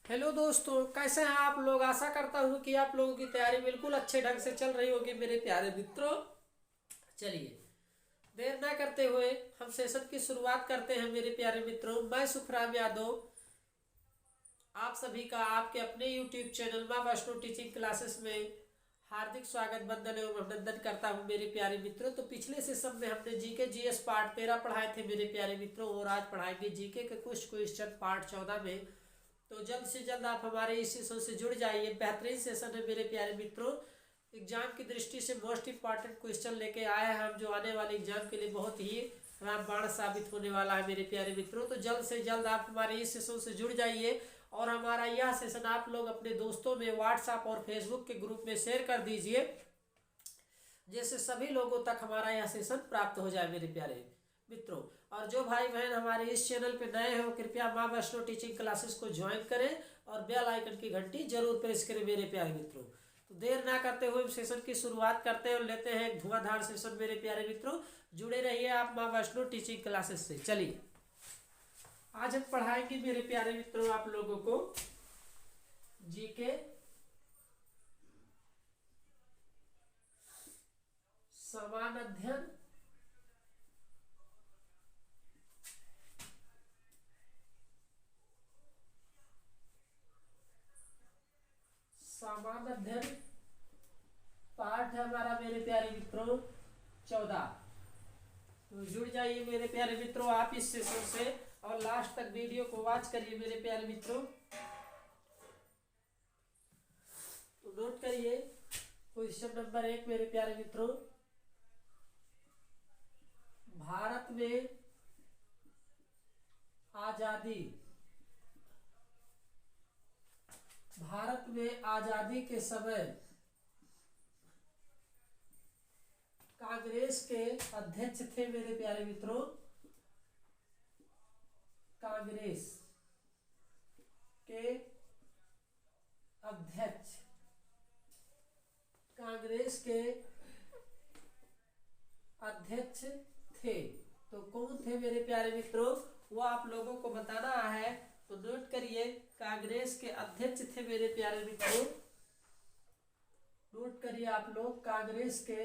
Hello दोस्तों, कैसे हैं आप लोग। आशा करता हूँ कि आप लोगों की तैयारी बिल्कुल अच्छे ढंग से चल रही होगी मेरे प्यारे मित्रों। चलिए, देर ना करते हुए हम सेशन की शुरुआत करते हैं मेरे प्यारे मित्रों। मैं सुखराम यादव आप सभी का आपके अपने YouTube चैनल माँ वैष्णो टीचिंग क्लासेस में हार्दिक स्वागत, वंदन एवं अभिनंदन करता हूँ मेरे प्यारे मित्रों। तो पिछले सेशन में हमने जीके जीएस पार्ट 13 पढ़ाए थे मेरे प्यारे मित्रों, और आज पढ़ाएंगे जीके के कुछ क्वेश्चन पार्ट 14 में। तो जल्द से जल्द आप हमारे इस सेशन से जुड़ जाइए। बेहतरीन सेशन है मेरे प्यारे मित्रों। एग्जाम की दृष्टि से मोस्ट इंपॉर्टेंट क्वेश्चन लेके आए हैं हम, जो आने वाले एग्जाम के लिए बहुत ही रामबाण साबित होने वाला है मेरे प्यारे मित्रों। तो जल्द से जल्द आप हमारे इस सेशन से जुड़ जाइए, और हमारा यह सेशन आप लोग अपने दोस्तों में व्हाट्सएप और फेसबुक के ग्रुप में शेयर कर दीजिए, जिससे सभी लोगों तक हमारा यह सेशन प्राप्त हो जाए मेरे प्यारे मित्रों। और जो भाई बहन हमारे इस चैनल पे नए हो, कृपया माँ वैष्णो टीचिंग क्लासेस को ज्वाइन करें और बेल आइकन की घंटी जरूर प्रेस करें मेरे प्यारे मित्रों। तो देर ना करते हुए सेशन की शुरुआत करते हैं और लेते हैं एक धुआंधार सेशन मेरे प्यारे मित्रों। जुड़े रहिए आप माँ वैष्णो टीचिंग क्लासेस से। चलिए, आज हम पढ़ाएंगे मेरे प्यारे मित्रों आप लोगों को जीके समान अध्ययन सामान्य अध्ययन पाठ है हमारा मेरे प्यारे मित्रों 14। तो जुड़ जाइए मेरे प्यारे मित्रों आप इस सेशन से, और लास्ट तक वीडियो को वॉच करिए मेरे प्यारे मित्रों। तो नोट करिए क्वेश्चन नंबर 1 मेरे प्यारे मित्रों। भारत में आजादी के समय कांग्रेस के अध्यक्ष थे मेरे प्यारे मित्रों। कांग्रेस के अध्यक्ष थे। तो कौन थे मेरे प्यारे मित्रों, वो आप लोगों को बताना है। तो नोट करिए, कांग्रेस के अध्यक्ष थे मेरे प्यारे मित्रों। नोट करिए आप लोग, कांग्रेस के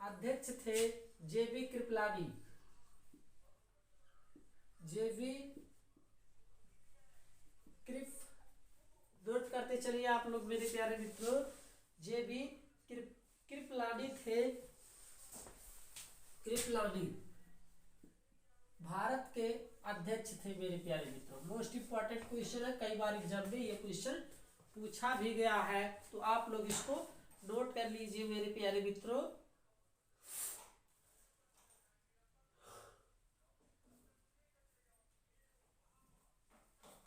अध्यक्ष थे जेबी कृपलानी। नोट करते चलिए आप लोग मेरे प्यारे मित्रों। जेबी कृपलानी थे। कृपलानी भारत के अध्यक्ष थे मेरे प्यारे मित्रों। मोस्ट इंपॉर्टेंट क्वेश्चन है, कई बार एग्जाम में ये क्वेश्चन पूछा भी गया है, तो आप लोग इसको नोट कर लीजिए मेरे प्यारे मित्रों।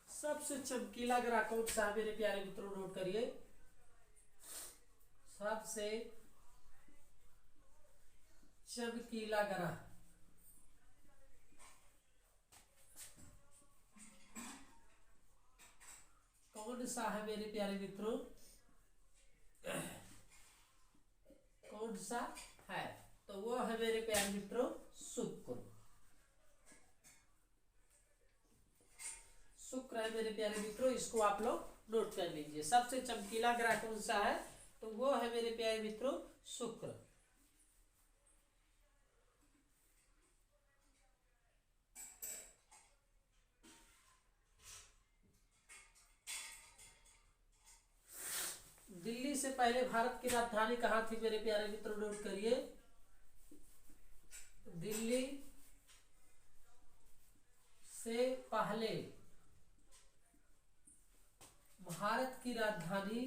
सबसे चमकीला ग्रह कौन सा है मेरे प्यारे मित्रों, नोट करिए। सबसे चमकीला ग्रह कौन सा है मेरे प्यारे मित्रों, कौन सा है? तो वो है मेरे प्यारे मित्रों शुक्र। शुक्र है मेरे प्यारे मित्रों, इसको आप लोग नोट कर लीजिए। सबसे चमकीला ग्रह कौन सा है, तो वो है मेरे प्यारे मित्रों शुक्र। दिल्ली से पहले भारत की राजधानी कहाँ थी मेरे प्यारे मित्रों, नोट करिए। दिल्ली से पहले भारत की राजधानी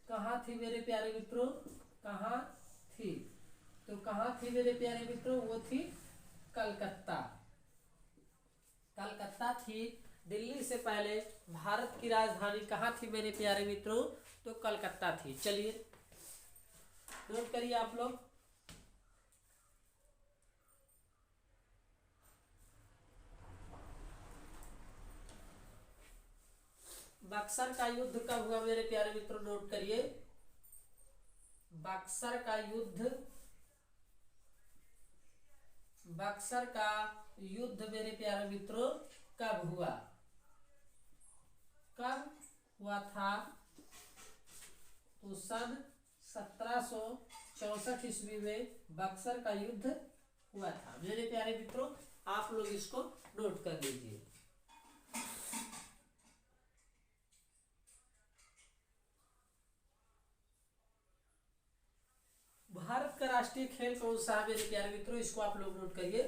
कहाँ थी मेरे प्यारे मित्रों, कहाँ थी? तो कहाँ थी मेरे प्यारे मित्रों, वो थी कलकत्ता। कलकत्ता थी। दिल्ली से पहले भारत की राजधानी कहाँ थी मेरे प्यारे मित्रों, तो कलकत्ता थी। चलिए नोट करिए आप लोग। बक्सर का युद्ध कब हुआ मेरे प्यारे मित्रों, नोट करिए। बक्सर का युद्ध बक्सर का युद्ध मेरे प्यारे मित्रों कब हुआ? कब हुआ था? तो सन 1764 ईस्वी में बक्सर का युद्ध हुआ था मेरे प्यारे मित्रों। आप लोग इसको नोट कर लीजिए। भारत का राष्ट्रीय खेल कौन सा है मेरे प्यारे मित्रों? इसको आप लोग नोट करिए।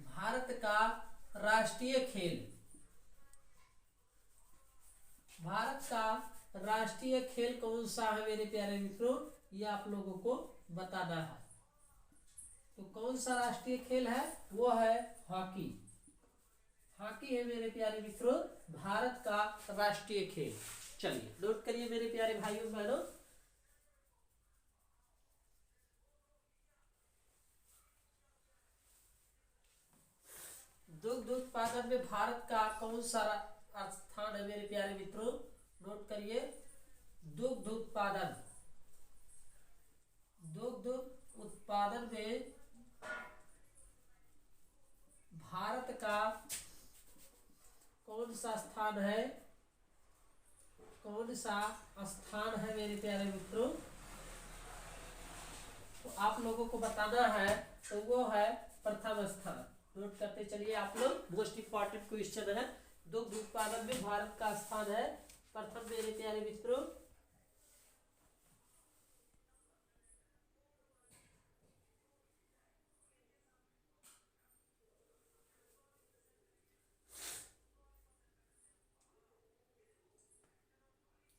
भारत का राष्ट्रीय खेल, भारत का राष्ट्रीय खेल कौन सा है मेरे प्यारे मित्रों? ये आप लोगों को बताना है। तो कौन सा राष्ट्रीय खेल है? वो है हॉकी। हॉकी है मेरे प्यारे मित्रों भारत का राष्ट्रीय खेल। चलिए नोट करिए मेरे प्यारे भाइयों बहनों। दुग्ध उत्पादन में भारत का कौन सा स्थान है मेरे प्यारे मित्रों? नोट करिए। दुग्ध उत्पादन, दुग्ध उत्पादन में भारत का कौन सा स्थान है? कौन सा स्थान है मेरे प्यारे मित्रों? तो आप लोगों को बताना है। तो वो है प्रथम स्थान। नोट करते चलिए आप लोग। मोस्ट इंपॉर्टेंट क्वेश्चन है। दुग्ध उत्पादन में भारत का स्थान है प्रथम मेरे प्यारे मित्रों।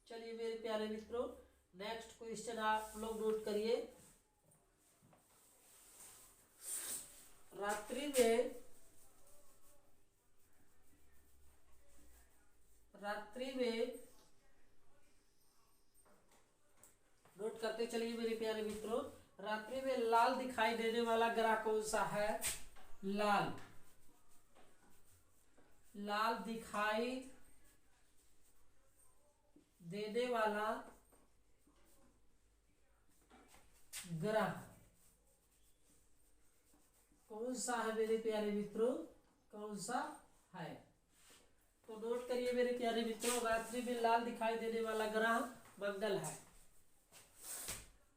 चलिए मेरे प्यारे मित्रों नेक्स्ट क्वेश्चन आप लोग नोट करिए। रात्रि में, रात्रि में नोट करते चलिए मेरे प्यारे मित्रों। रात्रि में लाल दिखाई देने वाला ग्रह कौन सा है? लाल, लाल दिखाई देने वाला ग्रह कौन सा है मेरे प्यारे मित्रों? कौन सा है? तो नोट करिए मेरे प्यारे मित्रों। रात्रि में लाल दिखाई देने वाला ग्रह मंगल है।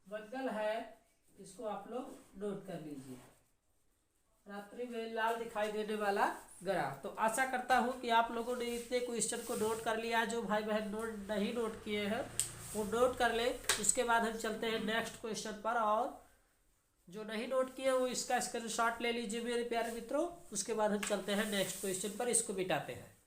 मंगल है, इसको आप लोग नोट कर लीजिए। रात्रि में लाल दिखाई देने वाला ग्रह। तो आशा करता हूं कि आप लोगों ने इतने क्वेश्चन को नोट कर लिया। जो भाई बहन नोट नहीं नोट किए हैं वो नोट कर ले। उसके बाद हम चलते हैं नेक्स्ट क्वेश्चन पर। और जो नहीं नोट किए वो इसका स्क्रीनशॉट ले लीजिए मेरे प्यारे मित्रों। उसके बाद हम चलते हैं नेक्स्ट क्वेश्चन पर। इसको मिटाते हैं।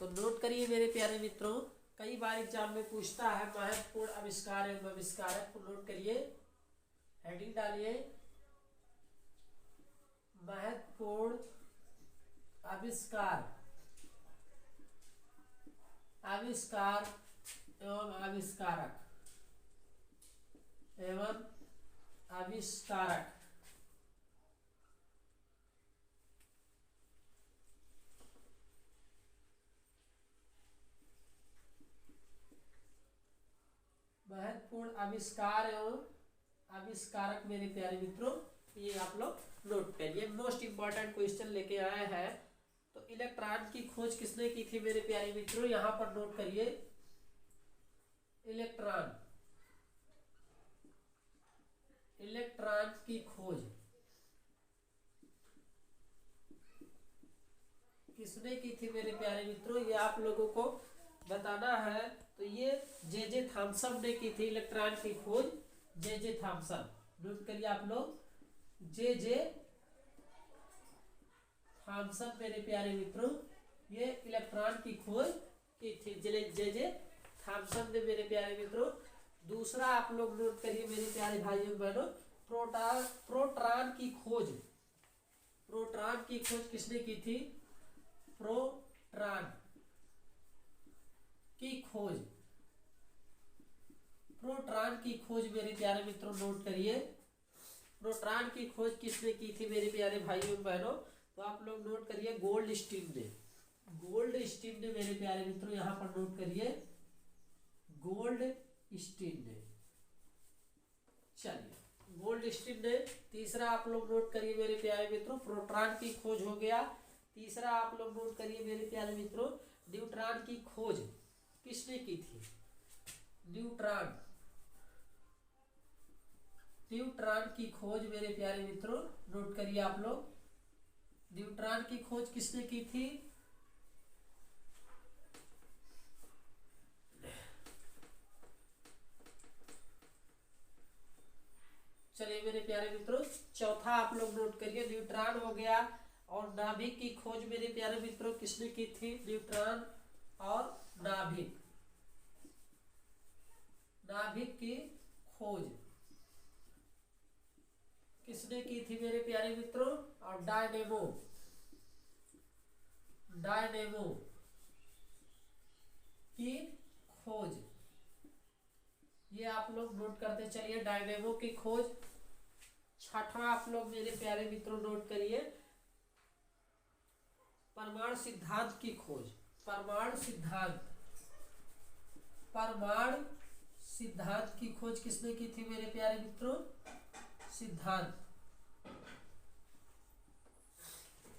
तो नोट करिए मेरे प्यारे मित्रों। कई बार एग्जाम में पूछता है महत्वपूर्ण आविष्कार एवं आविष्कारक। तो नोट करिए, हेडिंग डालिए महत्वपूर्ण आविष्कार, आविष्कार एवं आविष्कारक, एवं आविष्कारक। महत्वपूर्ण आविष्कार एवं आविष्कारक मेरे प्यारे मित्रों ये आप लोग नोट करिए। मोस्ट इंपॉर्टेंट क्वेश्चन लेके आए हैं। तो इलेक्ट्रॉन की खोज किसने की थी मेरे प्यारे मित्रों? यहां पर नोट करिए इलेक्ट्रॉन, इलेक्ट्रॉन की खोज किसने की थी मेरे प्यारे मित्रों? ये आप लोगों को बताना है। तो ये जे थॉमसन ने की थी इलेक्ट्रॉन की खोज। जे थॉमसन, नोट करिए आप लोग। जे थॉमसन मेरे प्यारे मित्रों ये इलेक्ट्रॉन की खोज की थी। जे थॉमसन ने मेरे प्यारे मित्रों। दूसरा आप लोग नोट करिए मेरे प्यारे भाइयों बहनों। प्रोटॉन की खोज, प्रोटॉन की खोज किसने की थी? प्रोटॉन की खोज, प्रोटॉन की खोज मेरे प्यारे मित्रों नोट करिए। प्रोटॉन की खोज किसने की थी मेरे प्यारे भाइयों बहनों? तो आप लोग नोट करिए गोल्डस्टीन ने। गोल्डस्टीन ने मेरे प्यारे मित्रों यहां पर नोट करिए गोल्डस्टीन ने। चलिए गोल्डस्टीन ने तीसरा आप लोग नोट करिए मेरे प्यारे मित्रों, प्रोटॉन की खोज हो गया। तीसरा आप लोग नोट करिए मेरे प्यारे मित्रों, न्यूट्रॉन की खोज किसने की थी? न्यूट्रॉन की खोज मेरे प्यारे मित्रों नोट करिए आप लोग, न्यूट्रॉन की खोज किसने की थी? चलिए मेरे प्यारे मित्रों, चौथा आप लोग नोट करिए, न्यूट्रॉन हो गया। और नाभिक की खोज मेरे प्यारे मित्रों किसने की थी? न्यूट्रॉन और नाभिक की खोज किसने की थी मेरे प्यारे मित्रों? और डायनेमो की खोज, ये आप लोग नोट करते चलिए, डायनेमो की खोज। छठवां आप लोग मेरे प्यारे मित्रों नोट करिए, परमाणु सिद्धांत की खोज। परमाणु सिद्धांत की खोज किसने की थी मेरे प्यारे मित्रों?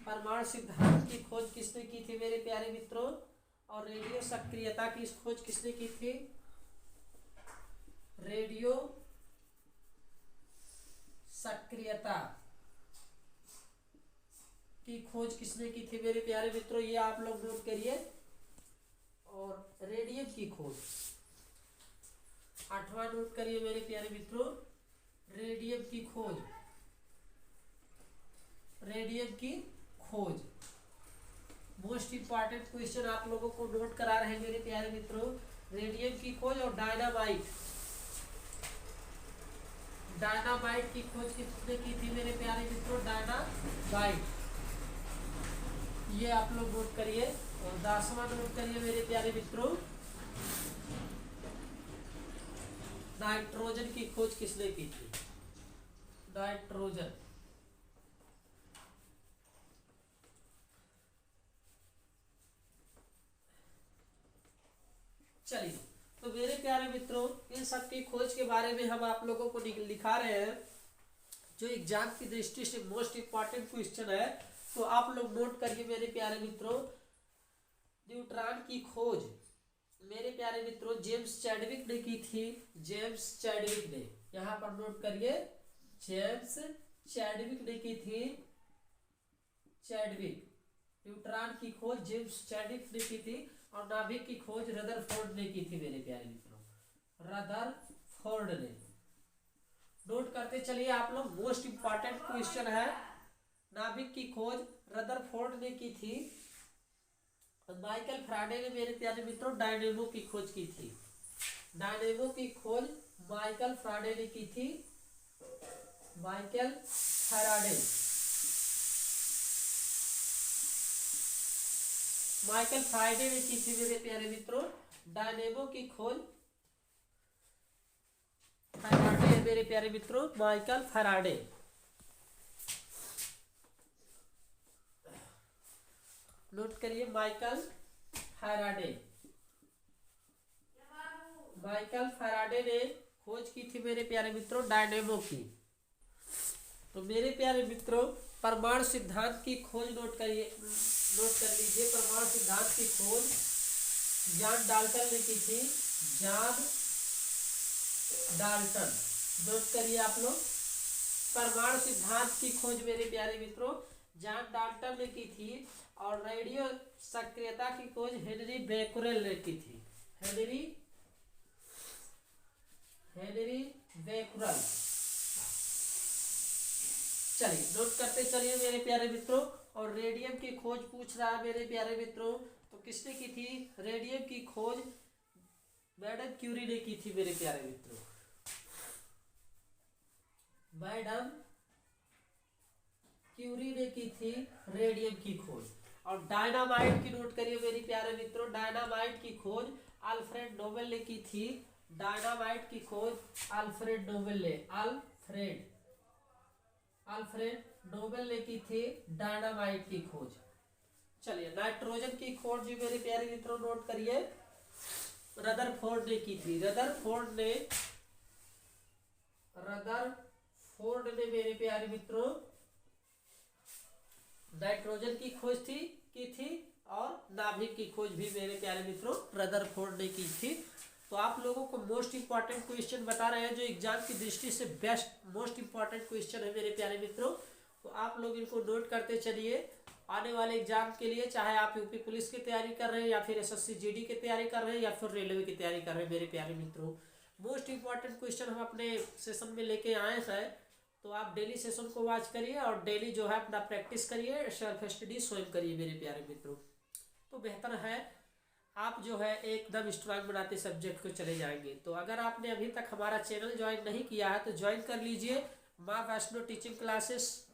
परमाणु सिद्धांत की खोज किसने की थी मेरे प्यारे मित्रों? और रेडियो सक्रियता की खोज किसने की थी? रेडियो सक्रियता की खोज किसने की थी मेरे प्यारे मित्रों? ये आप लोग नोट करिए। और रेडियम की खोज, आठवां नोट करिए मेरे प्यारे मित्रों, रेडियम की खोज। मोस्ट इंपॉर्टेंट क्वेश्चन आप लोगों को नोट करा रहे हैं मेरे प्यारे मित्रों, रेडियम की खोज। और डायनामाइट की खोज किसने की थी मेरे प्यारे मित्रों? डायनामाइट, ये आप लोग नोट करिए। और 10वां नोट करिए मेरे प्यारे मित्रों, नाइट्रोजन की खोज किसने की थी? नाइट्रोजन। चलिए, तो मेरे प्यारे मित्रों इन सब की खोज के बारे में हम आप लोगों को लिखा रहे हैं, जो एग्जाम की दृष्टि से मोस्ट इंपॉर्टेंट क्वेश्चन है। तो आप लोग नोट करिए मेरे प्यारे मित्रों, न्यूट्रॉन की खोज मेरे प्यारे मित्रों जेम्स चैडविक ने की थी। जेम्स चैडविक ने, यहां पर नोट करिए, जेम्स चैडविक ने की थी। न्यूट्रॉन की खोज जेम्स चैडविक ने की थी। और नाभिक की खोज रदरफोर्ड ने की थी मेरे प्यारे मित्रों, रदरफोर्ड ने। नोट करते चलिए आप लोग, मोस्ट इंपॉर्टेंट क्वेश्चन है। नाभिक की खोज रदरफोर्ड ने की थी। माइकल फैराडे ने मेरे प्यारे मित्रों डायनेमो की खोज की थी। डायनेमो की खोज माइकल फैराडे ने की थी। माइकल फैराडे ने की थी मेरे प्यारे मित्रों डायनेमो की खोज। फैराडे मेरे प्यारे मित्रों, माइकल फैराडे। नोट करिए, माइकल फैराडे ने खोज की थी मेरे प्यारे मित्रों डायनेमो की। तो मेरे प्यारे मित्रों परमाणु सिद्धांत की खोज नोट कर लीजिए। परमाणु सिद्धांत की खोज जॉन डाल्टन ने की थी। जॉन डाल्टन, नोट करिए आप लोग, परमाणु सिद्धांत की खोज मेरे प्यारे मित्रों जॉन डाल्टन ने की थी। और रेडियो सक्रियता की खोज हेनरी बेक्वेरेल ने की थी। हेनरी बेक्वेरेल। चलिए नोट करते चलिए मेरे प्यारे मित्रों। और रेडियम की खोज पूछ रहा है मेरे प्यारे मित्रों, तो किसने की थी? रेडियम की खोज मैडम क्यूरी ने की थी मेरे प्यारे मित्रों। मैडम क्यूरी ने की थी रेडियम की खोज। और डायनामाइट की नोट करिए मेरे प्यारे मित्रों, डायनामाइट की खोज अल्फ्रेड नोबेल ने की थी। डायनामाइट की खोज अल्फ्रेड नोबेल ने की थी डायनामाइट की खोज। चलिए नाइट्रोजन की खोज जी मेरे प्यारे मित्रों नोट करिए, रदरफोर्ड ने की थी। रदरफोर्ड ने रदरफोर्ड ने मेरे प्यारे मित्रों नाइट्रोजन की थी और नाभिक की खोज भी मेरे प्यारे मित्रों रदरफोर्ड ने की थी। तो आप लोगों को मोस्ट इंपॉर्टेंट क्वेश्चन बता रहे हैं जो एग्जाम की दृष्टि से बेस्ट मोस्ट इंपॉर्टेंट क्वेश्चन है मेरे प्यारे मित्रों। तो आप लोग इनको नोट करते चलिए आने वाले एग्जाम के लिए, चाहे आप यूपी पुलिस की तैयारी कर रहे हैं या फिर एसएससी जीडी की तैयारी कर रहे हैं या फिर रेलवे की तैयारी कर रहे हैं मेरे प्यारे मित्रों। मोस्ट इंपॉर्टेंट क्वेश्चन हम अपने सेशन में लेके आए हैं, तो आप डेली सेशन को वॉच करिए और डेली जो है अपना प्रैक्टिस करिए, सेल्फ स्टडी स्वयं करिए मेरे प्यारे मित्रों। तो बेहतर है आप जो है एकदम स्ट्रांग बनाते सब्जेक्ट को चले जाएंगे। तो अगर आपने अभी तक हमारा चैनल ज्वाइन नहीं किया है तो ज्वाइन कर लीजिए माँ वैष्णो टीचिंग क्लासेस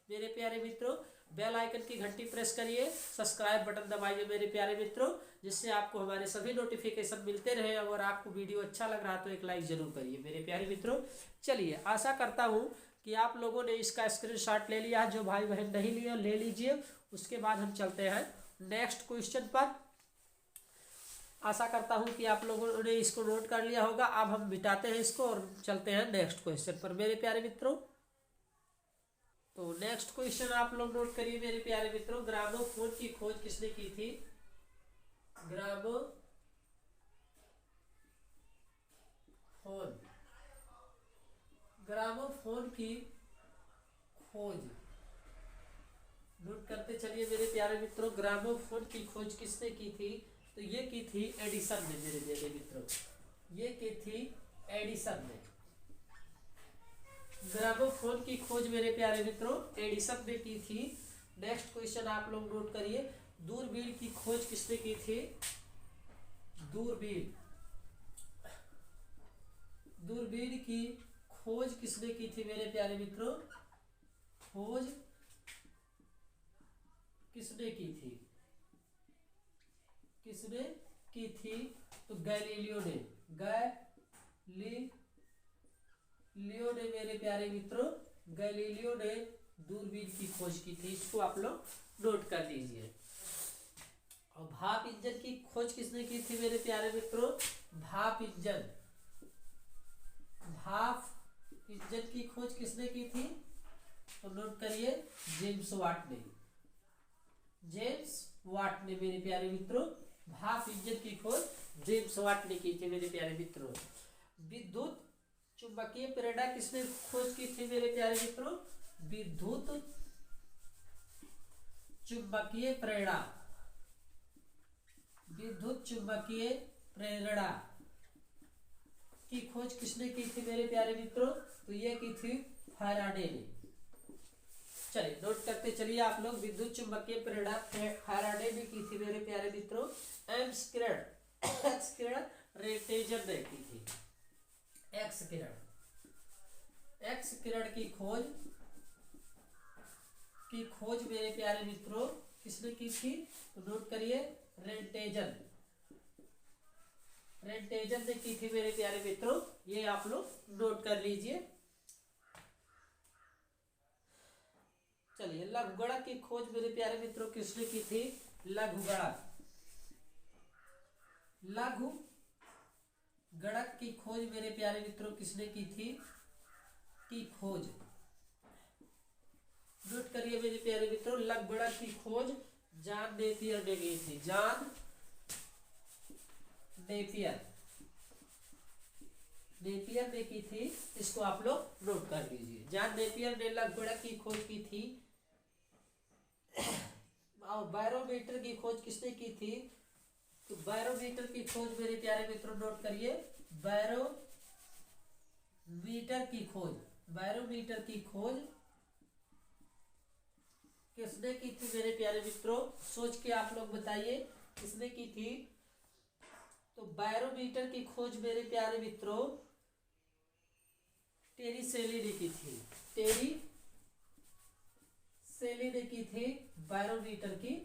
मेरे प्यारे मित्रों। बेल आइकन की घंटी प्रेस करिए, सब्सक्राइब बटन दबाइए मेरे प्यारे मित्रों, जिससे आपको हमारे सभी नोटिफिकेशन मिलते रहे। अगर आपको वीडियो अच्छा लग रहा है तो एक लाइक जरूर करिए मेरे प्यारे मित्रों। चलिए, आशा करता हूँ कि आप लोगों ने इसका स्क्रीनशॉट ले लिया है। जो भाई बहन नहीं लिया ले लीजिए। उसके बाद हम चलते हैं नेक्स्ट क्वेश्चन पर। आशा करता हूँ कि आप लोगों ने इसको नोट कर लिया होगा। अब हम मिटाते हैं इसको और चलते हैं नेक्स्ट क्वेश्चन पर मेरे प्यारे मित्रों। तो नेक्स्ट क्वेश्चन आप लोग नोट करिए मेरे प्यारे मित्रों। ग्रामोफोन की खोज किसने की थी? ग्रामोफोन ग्रामोफोन की खोज नोट करते चलिए मेरे प्यारे मित्रों। ग्रामोफोन की खोज किसने की थी? तो ये की थी एडिसन ने मेरे प्यारे मित्रों, ये की थी एडिसन ने। ग्रामोफोन की खोज मेरे प्यारे मित्रों एडिसन ने की थी। नेक्स्ट क्वेश्चन आप लोग नोट करिए। दूरबीन की खोज किसने की थी? दूरबीन की खोज किसने की थी मेरे प्यारे मित्रों? खोज किसने की थी? किसने की थी? तो गैलीलियो ने मेरे प्यारे मित्रों गैलीलियो ने दूरबीन की खोज की थी। इसको आप लोग नोट कर लीजिए। और भाप इंजन की खोज किसने की थी मेरे प्यारे मित्रों? भाप इंजन की खोज किसने की थी? तो नोट करिए जेम्स वाट ने मेरे प्यारे मित्रों भाप इंजन की खोज जेम्स वाट ने की थी मेरे प्यारे मित्रों। विद्युत चुंबकीय प्रेरणा किसने खोज की थी मेरे प्यारे मित्रों? विद्युत चुंबकीय प्रेरणा की खोज किसने की थी मेरे प्यारे मित्रों? तो ये की थी फैराडे ने। चलिए नोट करते चलिए आप लोग। विद्युत चुंबकीय प्रेरणा फैराडे ने की थी मेरे प्यारे मित्रों। एक्स किरण रेटेजर ने की थी। एक्स किरण की खोज मेरे प्यारे मित्रों किसने की थी? तो नोट करिए रेंटेजन ने की थी मेरे प्यारे मित्रों। ये आप लोग नोट कर लीजिए। चलिए, लघुगणक की खोज मेरे प्यारे मित्रों किसने की थी? लघुगणक की खोज मेरे प्यारे मित्रों किसने की थी? नोट करिए मेरे प्यारे मित्रों। लघुगणक की खोज जॉन नेपियर ने की थी। जॉन नेपियर ने की थी। इसको आप लोग नोट कर लीजिए। जॉन नेपियर ने लघुगणक की खोज की थी। और बैरोमीटर की खोज किसने की थी? तो बैरोमीटर की खोज मेरे प्यारे मित्रों नोट करिए। बैरोमीटर की खोज किसने की थी मेरे प्यारे मित्रों? सोच के आप लोग बताइए किसने की थी? तो बैरोमीटर की खोज मेरे प्यारे मित्रों टेरी सेली ने की थी। बैरोमीटर की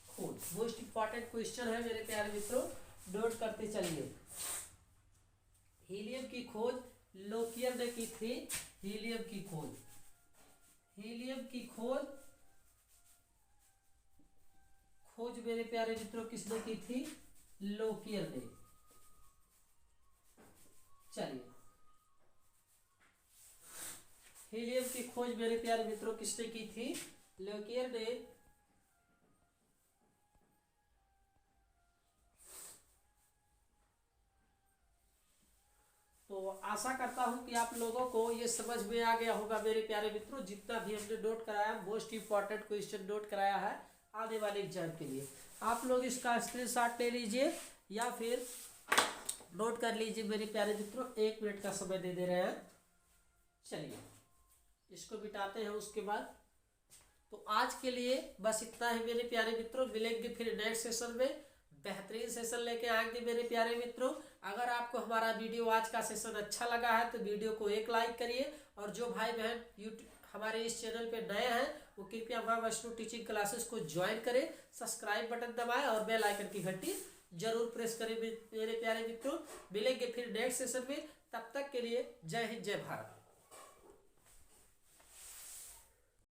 खोज मोस्ट इंपॉर्टेंट क्वेश्चन है मेरे प्यारे मित्रों, नोट करते चलिए। हीलियम की खोज लोकियर ने की थी। हीलियम की खोज मेरे प्यारे मित्रों किसने की थी? लोकियर ने। चलिए, हीलियम की खोज मेरे प्यारे मित्रों किसने की थी? ल्यूकियर ने। तो आशा करता हूं कि आप लोगों को ये समझ में आ गया होगा मेरे प्यारे मित्रों, जितना भी हमने नोट कराया, मोस्ट इंपॉर्टेंट क्वेश्चन नोट कराया है आने वाले एग्जाम के लिए। आप लोग इसका स्क्रीनशॉट ले लीजिए या फिर नोट कर लीजिए मेरे प्यारे मित्रों। 1 मिनट का समय दे रहे हैं। चलिए इसको मिटाते हैं उसके बाद। तो आज के लिए बस इतना ही मेरे प्यारे मित्रों, मिलेंगे फिर नेक्स्ट सेशन में, बेहतरीन सेशन लेके आएंगे मेरे प्यारे मित्रों। अगर आपको हमारा वीडियो आज का सेशन अच्छा लगा है तो वीडियो को एक लाइक करिए, और जो भाई बहन यूट्यूब हमारे इस चैनल पे नए हैं वो कृपया माँ वैष्णो टीचिंग क्लासेस को ज्वाइन करें, सब्सक्राइब बटन दबाएं और बेल आइकन की घंटी जरूर प्रेस करें मेरे प्यारे मित्रों। मिलेंगे फिर नेक्स्ट सेशन में, तब तक के लिए जय हिंद जय भारत।